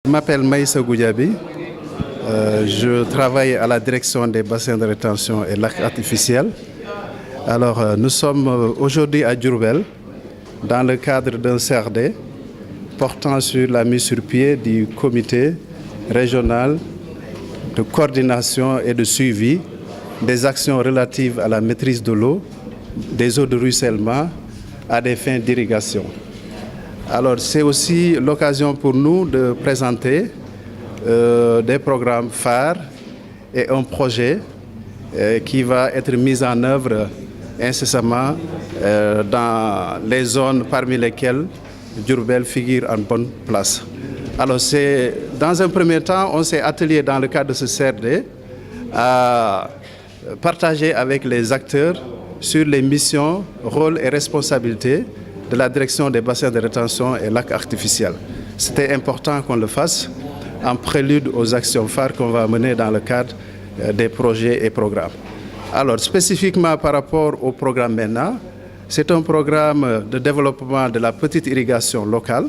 Je m'appelle Maïssa Goudiaby. Je travaille à la direction des bassins de rétention et lacs artificiels. Alors, nous sommes aujourd'hui à Diourbel dans le cadre d'un CRD portant sur la mise sur pied du comité régional de coordination et de suivi des actions relatives à la maîtrise de l'eau, des eaux de ruissellement à des fins d'irrigation. Alors, c'est aussi l'occasion pour nous de présenter des programmes phares et un projet qui va être mis en œuvre incessamment dans les zones parmi lesquelles Diourbel figure en bonne place. Alors, dans un premier temps, on s'est attelé dans le cadre de ce CRD à partager avec les acteurs sur les missions, rôles et responsabilités de la direction des bassins de rétention et lacs artificiels. C'était important qu'on le fasse en prélude aux actions phares qu'on va mener dans le cadre des projets et programmes. Alors, spécifiquement par rapport au programme MENA, c'est un programme de développement de la petite irrigation locale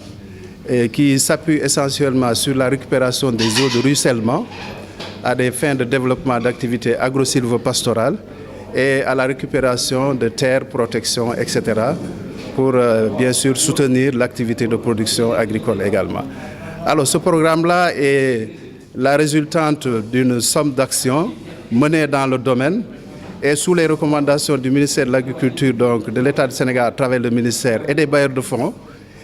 qui s'appuie essentiellement sur la récupération des eaux de ruissellement à des fins de développement d'activités agro-sylvo-pastorales et à la récupération de terres, protection, etc. pour bien sûr soutenir l'activité de production agricole également. Alors ce programme-là est la résultante d'une somme d'actions menées dans le domaine et sous les recommandations du ministère de l'Agriculture, donc de l'État du Sénégal à travers le ministère et des bailleurs de fonds,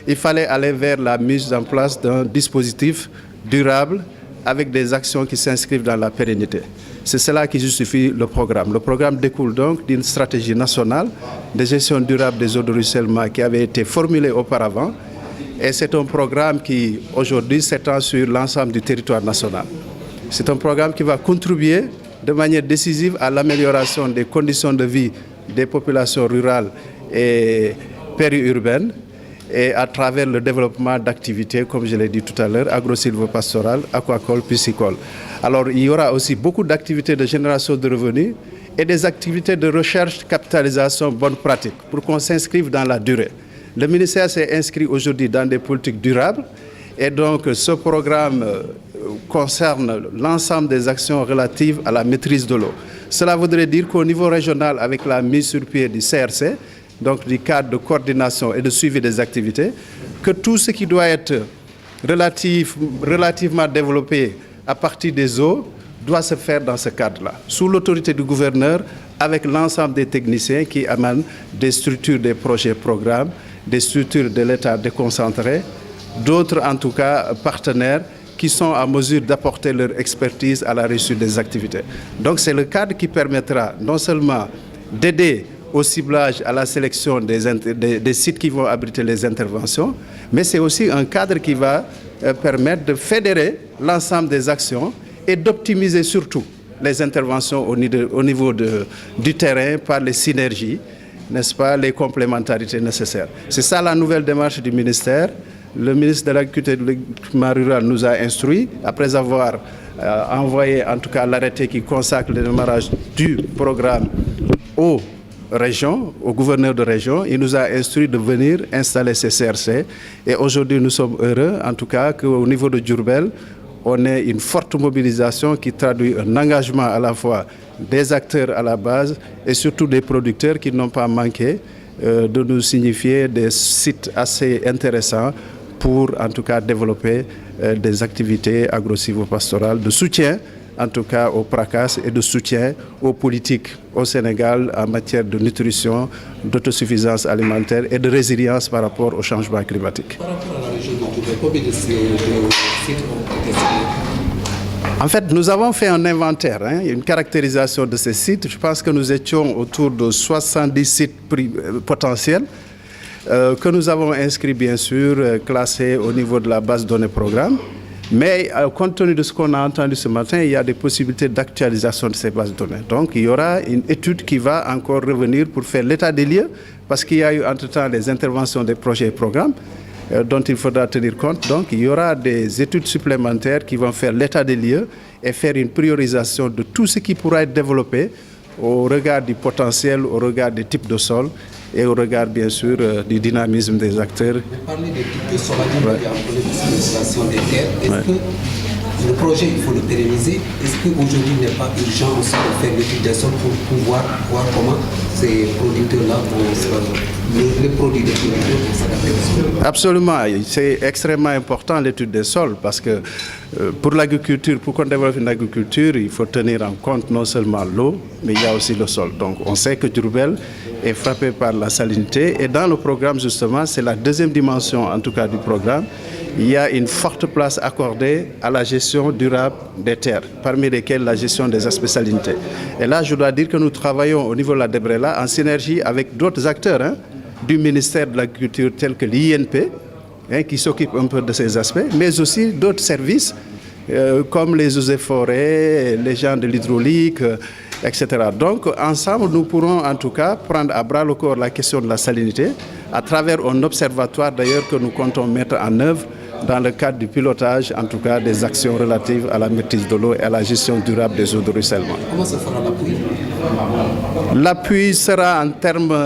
il fallait aller vers la mise en place d'un dispositif durable avec des actions qui s'inscrivent dans la pérennité. C'est cela qui justifie le programme. Le programme découle donc d'une stratégie nationale de gestion durable des eaux de ruissellement qui avait été formulée auparavant. Et c'est un programme qui, aujourd'hui, s'étend sur l'ensemble du territoire national. C'est un programme qui va contribuer de manière décisive à l'amélioration des conditions de vie des populations rurales et périurbaines et à travers le développement d'activités, comme je l'ai dit tout à l'heure, agro-sylvo-pastorales, aquacoles, piscicoles. Alors, il y aura aussi beaucoup d'activités de génération de revenus et des activités de recherche, capitalisation, bonne pratique, pour qu'on s'inscrive dans la durée. Le ministère s'est inscrit aujourd'hui dans des politiques durables et donc ce programme concerne l'ensemble des actions relatives à la maîtrise de l'eau. Cela voudrait dire qu'au niveau régional, avec la mise sur pied du CRC, donc du cadre de coordination et de suivi des activités, que tout ce qui doit être relativement développé à partir des eaux doit se faire dans ce cadre-là, sous l'autorité du gouverneur, avec l'ensemble des techniciens qui amènent des structures, des projets, programmes, des structures de l'État déconcentrées, d'autres en tout cas partenaires qui sont en mesure d'apporter leur expertise à la réussite des activités. Donc c'est le cadre qui permettra non seulement d'aider au ciblage, à la sélection des sites qui vont abriter les interventions, mais c'est aussi un cadre qui va permettre de fédérer l'ensemble des actions et d'optimiser surtout les interventions au niveau du terrain par les synergies, n'est-ce pas, les complémentarités nécessaires. C'est ça la nouvelle démarche du ministère. Le ministre de l'Agriculture et de l'Équipement rural nous a instruits, après avoir envoyé en tout cas l'arrêté qui consacre le démarrage du programme aux régions, au gouverneur de région. Il nous a instruit de venir installer ces CRC. Et aujourd'hui, nous sommes heureux, en tout cas, qu'au niveau de Diourbel, on ait une forte mobilisation qui traduit un engagement à la fois des acteurs à la base et surtout des producteurs qui n'ont pas manqué de nous signifier des sites assez intéressants pour en tout cas développer des activités agro-sylvo-pastorales de soutien en tout cas au PRACAS et de soutien aux politiques au Sénégal en matière de nutrition, d'autosuffisance alimentaire et de résilience par rapport au changement climatique. Par rapport à la région de Diourbel, combien de sites ont été ciblés? En fait, nous avons fait un inventaire, une caractérisation de ces sites. Je pense que nous étions autour de 70 sites potentiels que nous avons inscrits, bien sûr, classés au niveau de la base de données programme. Mais compte tenu de ce qu'on a entendu ce matin, il y a des possibilités d'actualisation de ces bases de données. Donc il y aura une étude qui va encore revenir pour faire l'état des lieux, parce qu'il y a eu entre-temps les interventions des projets et programmes dont il faudra tenir compte. Donc il y aura des études supplémentaires qui vont faire l'état des lieux et faire une priorisation de tout ce qui pourra être développé au regard du potentiel, au regard des types de sols et au regard bien sûr du dynamisme des acteurs. Parler des tickets, on va dire qu'il y a un problème de législation des terres. Est-ce que le projet, il faut le pérenniser? Est-ce qu'aujourd'hui, il n'est pas urgent aussi de faire l'étude des sols pour pouvoir voir comment ces producteurs-là vont les produits des producteurs vont s'adapter au sol? Absolument, c'est extrêmement important l'étude des sols parce que pour l'agriculture, pour qu'on développe une agriculture, il faut tenir en compte non seulement l'eau, mais il y a aussi le sol. Donc on sait que Diourbel est frappé par la salinité et dans le programme justement, c'est la deuxième dimension en tout cas du programme, il y a une forte place accordée à la gestion durable des terres, parmi lesquelles la gestion des aspects salinité. Et là, je dois dire que nous travaillons au niveau de la DEBRELA en synergie avec d'autres acteurs du ministère de l'Agriculture tels que l'INP, qui s'occupe un peu de ces aspects, mais aussi d'autres services comme les eaux et forêts, les gens de l'hydraulique, etc. Donc, ensemble, nous pourrons en tout cas prendre à bras le corps la question de la salinité à travers un observatoire d'ailleurs que nous comptons mettre en œuvre dans le cadre du pilotage, en tout cas, des actions relatives à la maîtrise de l'eau et à la gestion durable des eaux de ruissellement. Comment se fera l'appui? L'appui sera en termes...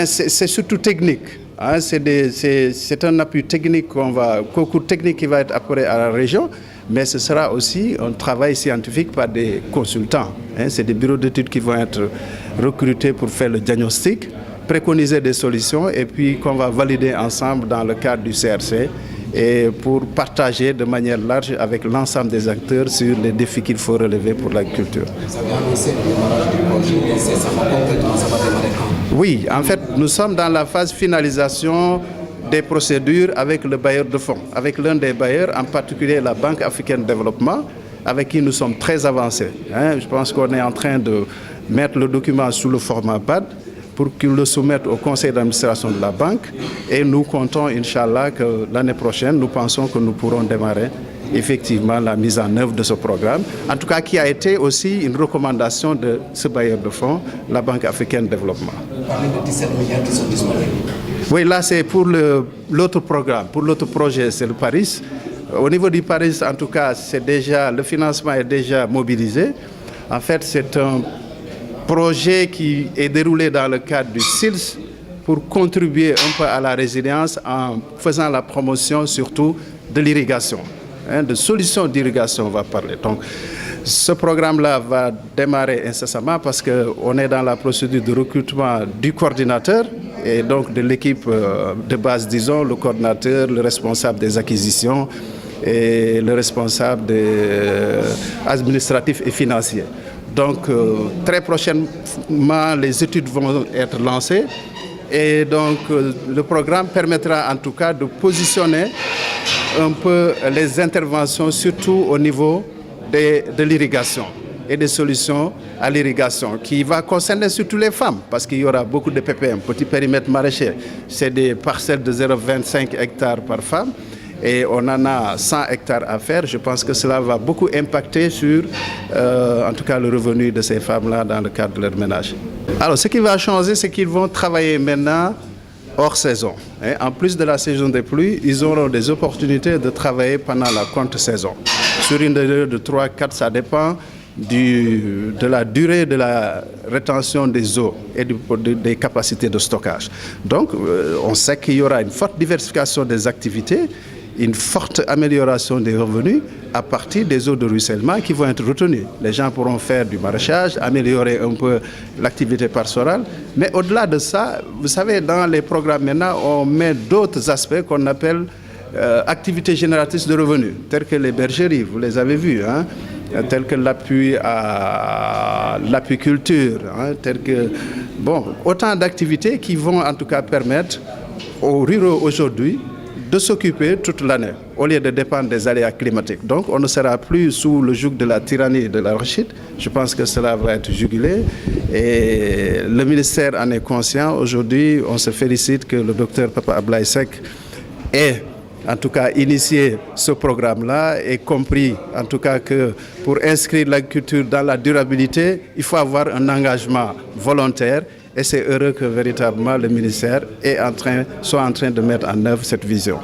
c'est surtout technique. C'est un appui technique concours technique qui va être apporté à la région, mais ce sera aussi un travail scientifique par des consultants. C'est des bureaux d'études qui vont être recrutés pour faire le diagnostic, préconiser des solutions et puis qu'on va valider ensemble dans le cadre du CRC et pour partager de manière large avec l'ensemble des acteurs sur les défis qu'il faut relever pour l'agriculture. Vous avez annoncé le démarrage du projet, et ça va démarrer quand? Oui, en fait, nous sommes dans la phase finalisation des procédures avec le bailleur de fonds, avec l'un des bailleurs, en particulier la Banque africaine de développement, avec qui nous sommes très avancés. Je pense qu'on est en train de mettre le document sous le format BAD pour qu'il le soumette au conseil d'administration de la banque. Et nous comptons, Inch'Allah, que l'année prochaine, nous pensons que nous pourrons démarrer effectivement la mise en œuvre de ce programme, en tout cas qui a été aussi une recommandation de ce bailleur de fonds, la Banque africaine de développement. Vous parlez de 17 milliards qui sont disponibles. Oui, là c'est pour l'autre programme, pour l'autre projet, c'est le Paris. Au niveau du Paris, en tout cas, le financement est déjà mobilisé. En fait, c'est un projet qui est déroulé dans le cadre du SILS pour contribuer un peu à la résilience en faisant la promotion surtout de l'irrigation, de solutions d'irrigation on va parler. Donc ce programme-là va démarrer incessamment parce qu'on est dans la procédure de recrutement du coordinateur et donc de l'équipe de base, disons, le coordinateur, le responsable des acquisitions et le responsable administratif et financier. Donc, très prochainement, les études vont être lancées et donc le programme permettra en tout cas de positionner un peu les interventions, surtout au niveau de l'irrigation et des solutions à l'irrigation, qui va concerner surtout les femmes, parce qu'il y aura beaucoup de PPM, petits périmètres maraîchers. C'est des parcelles de 0,25 hectares par femme. Et on en a 100 hectares à faire. Je pense que cela va beaucoup impacter sur, en tout cas, le revenu de ces femmes-là dans le cadre de leur ménage. Alors, ce qui va changer, c'est qu'ils vont travailler maintenant hors saison. Et en plus de la saison des pluies, ils auront des opportunités de travailler pendant la contre-saison. Sur une durée de 3-4, ça dépend de la durée de la rétention des eaux et des capacités de stockage. Donc, on sait qu'il y aura une forte diversification des activités, une forte amélioration des revenus à partir des eaux de ruissellement qui vont être retenues. Les gens pourront faire du maraîchage, améliorer un peu l'activité pastorale. Mais au-delà de ça, vous savez, dans les programmes maintenant, on met d'autres aspects qu'on appelle activités génératrices de revenus, telles que les bergeries, vous les avez vues, tels que l'appui à l'apiculture, tels que... Bon, autant d'activités qui vont en tout cas permettre aux ruraux aujourd'hui de s'occuper toute l'année, au lieu de dépendre des aléas climatiques. Donc, on ne sera plus sous le joug de la tyrannie de l'arachide. Je pense que cela va être jugulé. Et le ministère en est conscient. Aujourd'hui, on se félicite que le docteur Papa Ablaye Seck ait, en tout cas, initié ce programme-là et compris, en tout cas, que pour inscrire l'agriculture dans la durabilité, il faut avoir un engagement volontaire. Et c'est heureux que véritablement le ministère soit en train de mettre en œuvre cette vision.